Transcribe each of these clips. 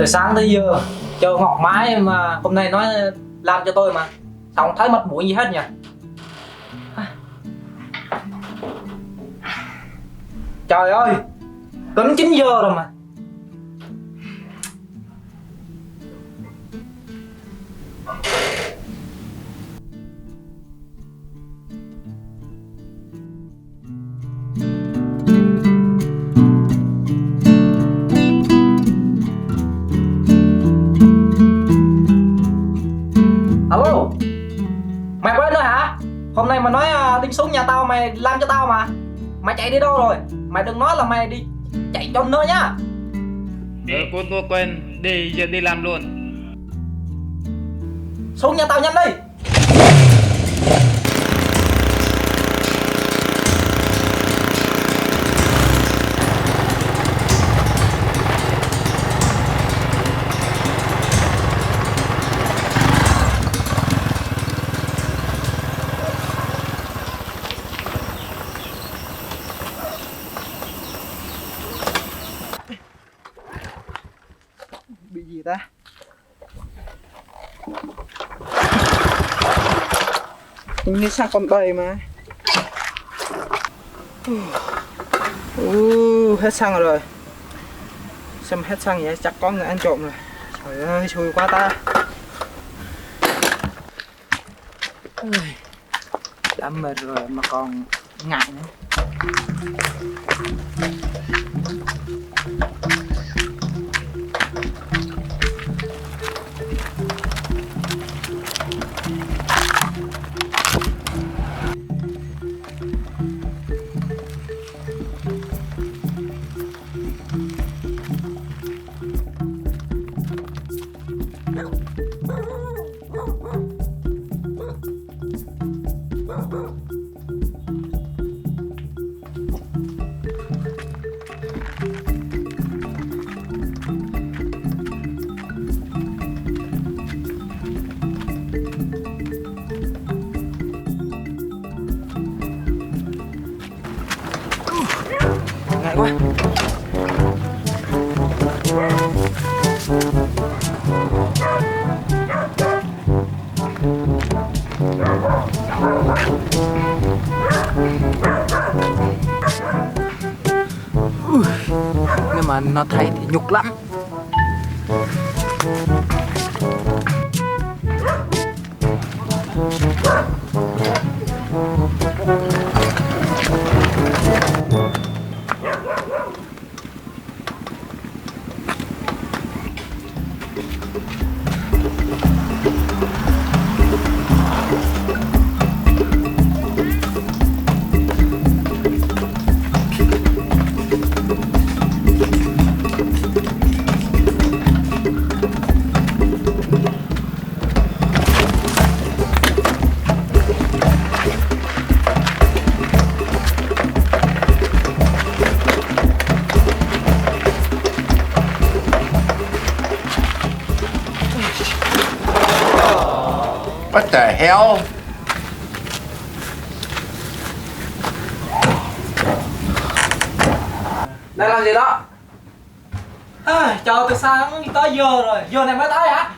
Từ sáng tới giờ chờ Ngọc mãi mà hôm nay nói làm cho tôi mà sao không thấy mặt mũi gì hết nhỉ. Trời ơi, đến 9 giờ rồi mà. Alo, mày quên rồi hả? Hôm nay mà nói tính xuống nhà tao mày làm cho tao mà. Mày chạy đi đâu rồi? Mày đừng nói là mày đi chạy cho nữa nhá. Tôi quên, giờ đi làm luôn. Xuống nhà tao nhanh đi. Bị gì ta? Hình như xăng còn đầy mà. Hết xăng rồi. Xem hết xăng vậy chắc có người ăn trộm rồi. Trời ơi, xui quá ta. Đã mệt rồi mà còn ngại nữa. Ngại quá. Nhưng mà nó thấy thì nhục lắm. What the hell? Đang làm gì đó? Chờ từ sáng tới giờ rồi, giờ này mới tới hả?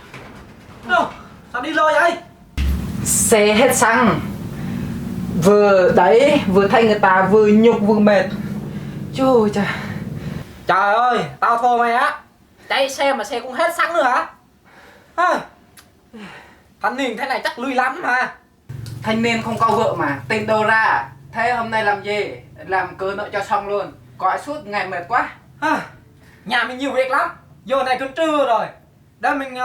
Sao đi lâu vậy? Xe hết xăng. Vừa đấy, vừa thay người ta vừa nhục vừa mệt. Trời trời. Trời ơi, tao thua mày á. Chạy xe mà xe cũng hết xăng nữa hả? Thanh niên thế này chắc lười lắm mà. Thanh niên không có vợ mà, tên đâu ra. Thế hôm nay làm gì? Làm cớ nợ cho xong luôn. Gọi suốt ngày mệt quá. Nhà mình nhiều việc lắm. Giờ này cũng trưa rồi. Đây mình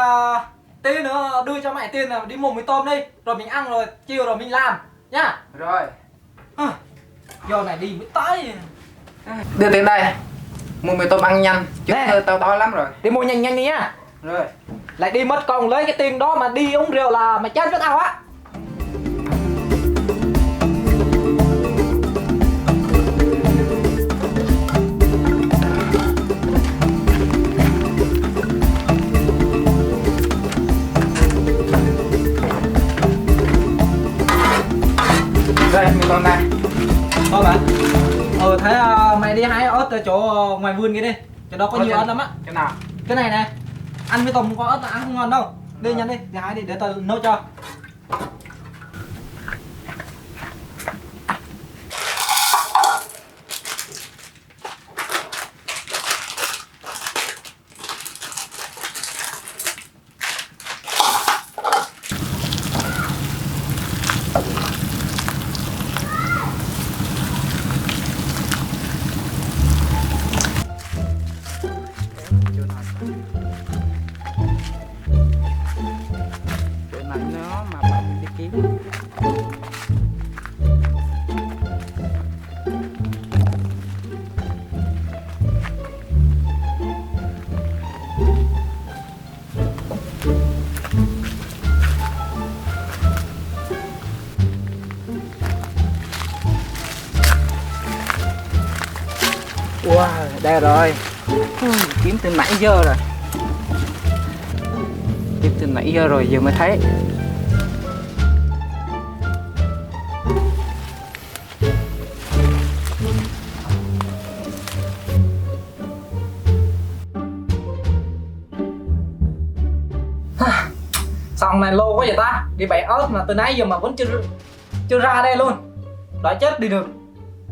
tí nữa đưa cho mẹ tiền là đi mua mì tôm đi. Rồi mình ăn rồi, chiều rồi mình làm nhá. Rồi. Giờ này đi mới tới. Đưa tiền đây. Mua mì tôm ăn nhanh. Chứ Nè. tao đói lắm rồi. Đi mua nhanh nhanh đi nhá. Rồi. Lại đi mất công lấy cái tiền đó mà đi uống rượu là mày chết với tao á. Đây, mì tôm này. Thôi bạn. Thế mày đi hái ớt ở chỗ ngoài vườn kia đi. Chỗ đó có nhiều ớt lắm á. Cái nào? Cái này nè. Ăn với tôm có ớt là ăn không ngon đâu. Đi nhanh đi, đi hái đi để tao nấu cho. Chỗ này nó mà bạn đi kiếm. Wow, đây rồi. Kiếm từ nãy giờ rồi. Kiếm từ nãy giờ rồi, giờ mới thấy. Sao hôm nay lâu quá vậy ta? Đi bẻ ớt mà từ nãy giờ mà vẫn chưa ra đây luôn. Đói chết đi được.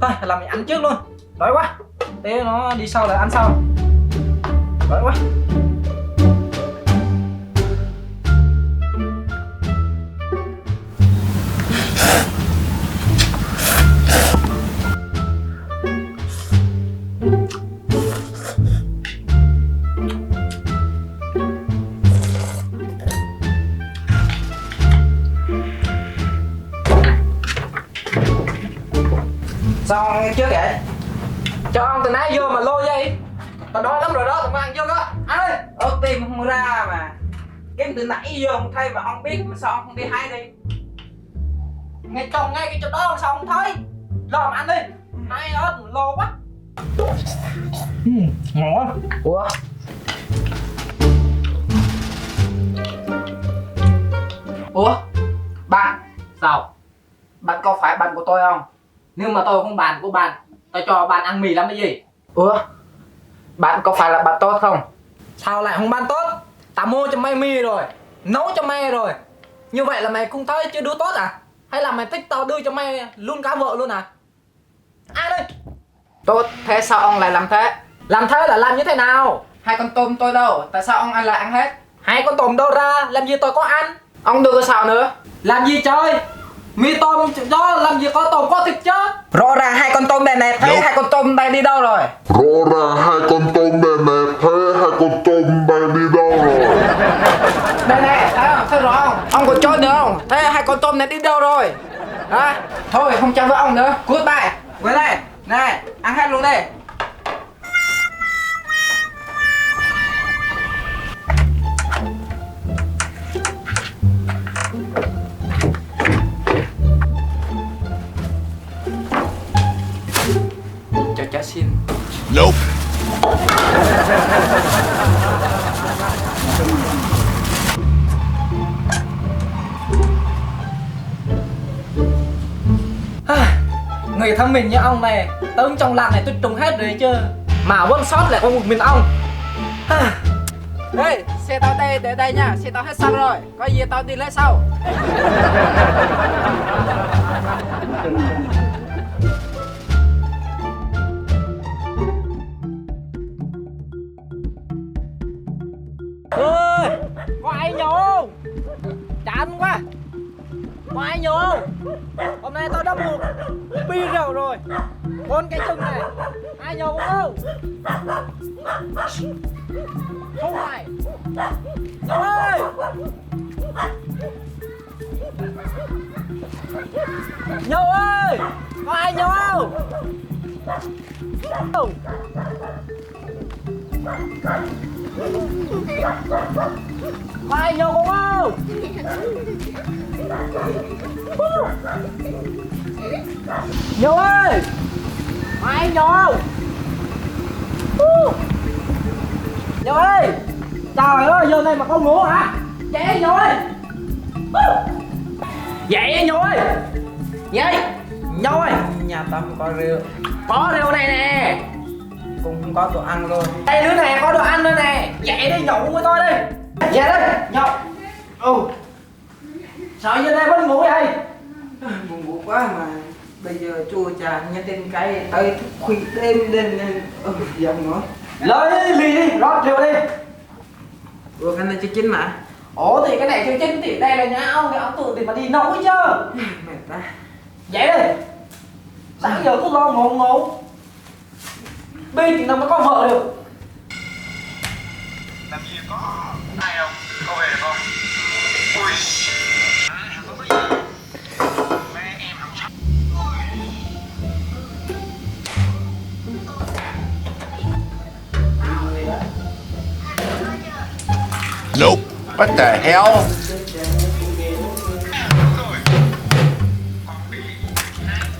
Thôi làm mình ăn trước luôn. Đói quá. Thế nó đi sau lại ăn sau. Đói quá. Sao ông ăn trước vậy? Cho ông từ nãy vô mà lôi vậy? Tao đói lắm rồi đó, tao mới ăn vô đó. Ăn đi. Ớt tim không ra mà. Kiếm từ nãy giờ không thấy mà ông biết mà sao ông không đi hái đi? Ngay trong ngay cái chỗ đó sao không thấy? Lo mà ăn đi. Hai ớt lô quá. Ngon quá. Ủa? Ủa? Bạn, Sao? bạn có phải bạn của tôi không? Nếu mà tôi không bàn của bạn, tao cho bạn ăn mì làm cái gì? Ủa? Bạn có phải là bạn tốt không? Sao lại không ban tốt? Tao mua cho mày mì rồi, nấu cho mày rồi. Như vậy là mày không thấy chưa đứa tốt à? Hay là mày thích tao đưa cho mày luôn cả vợ luôn à? Ăn đi. Tốt, thế sao ông lại làm thế? Làm thế là làm như thế nào? Hai con tôm tôi đâu? Tại sao ông lại ăn hết? Hai con tôm đâu ra, làm gì tôi có ăn? Ông đưa sao nữa? Làm gì chơi? Mì tôm đó làm gì có tôm có thịt chứ? Rõ ràng hai con tôm này nè, thế hai con tôm này đi đâu rồi? Rõ ràng hai con tôm này nè, thế hai con tôm này đi đâu rồi? Đây nè, thấy không? Thấy rõ không? Ông còn chơi nữa không? Thế hai con tôm này đi đâu rồi? Hả? Thôi không chơi với ông nữa, cút bài. Quay đây, này, ăn hết luôn đi. Cho cháu xin. Nope. Người thân mình như ông này, tới trong làng này tôi trùng hết rồi chứ. Mà vẫn sót lại có một mình ông. Ê, xe tao đây, để đây nha, xe tao hết xăng rồi. Có gì tao đi lấy sau. Ơi, có ai nhổ không? Chán quá. Có ai nhổ không? Hôm nay tao đã mua bi rượu rồi. 4 cái chừng này. Ai nhổ không? Không phải. Nhổ ơi. Nhổ ơi. Có ai nhổ không? Không. Có ai nhổ không? Nhổ ơi! Ai nhổ? Nhổ ơi! Trời ơi, giờ này mà không ngủ hả? Dậy nhổ ơi! Dậy nhổ ơi! Dậy! Nhổ ơi! Nhà tao không có rượu. Có rượu này nè! cũng không có đồ ăn luôn. Đây đứa này có đồ ăn nữa nè. Dậy đi nhậu với tôi đi. Dậy đi nhậu. Sao giờ này vẫn ngủ vậy? Buồn ngủ quá mà bây giờ chua chà nhớ tin cái tới thức khuya đêm đêm nên giận nữa. Lấy ly đi, rót rượu đi. Ủa cái này chưa chín mà. Ủa thì cái này chưa chín thì đây là nhà ông, thì ông tự thì mà đi nấu chứ. Mệt ta. Dậy đi. Sáng giờ cứ lo ngủ ngủ. Bây thì nó mới có vợ được. Làm gì có ai không? Có về không? Ui. Mẹ em không chắc. Nope. What the hell?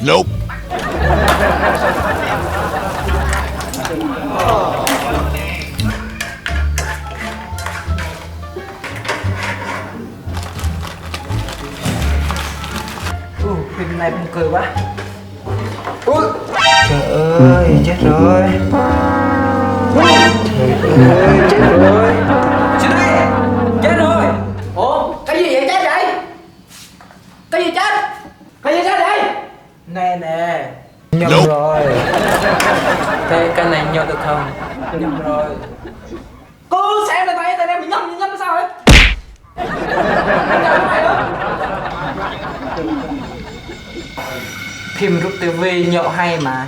Nope. Phim này buồn cười quá. Ui. Trời ơi, chết rồi. Trời ơi, chết rồi. Xin đây. Chết rồi. Ủa, cái gì vậy chết vậy? Cái gì chết? Cái gì chết vậy? Nè nè. Nhầm rồi. Cái này nhầm được không? Nhầm rồi. Cứ xem lên tay em bị nhầm sao đấy? Nhầm này nữa. Phim rút tivi nhậu hay mà.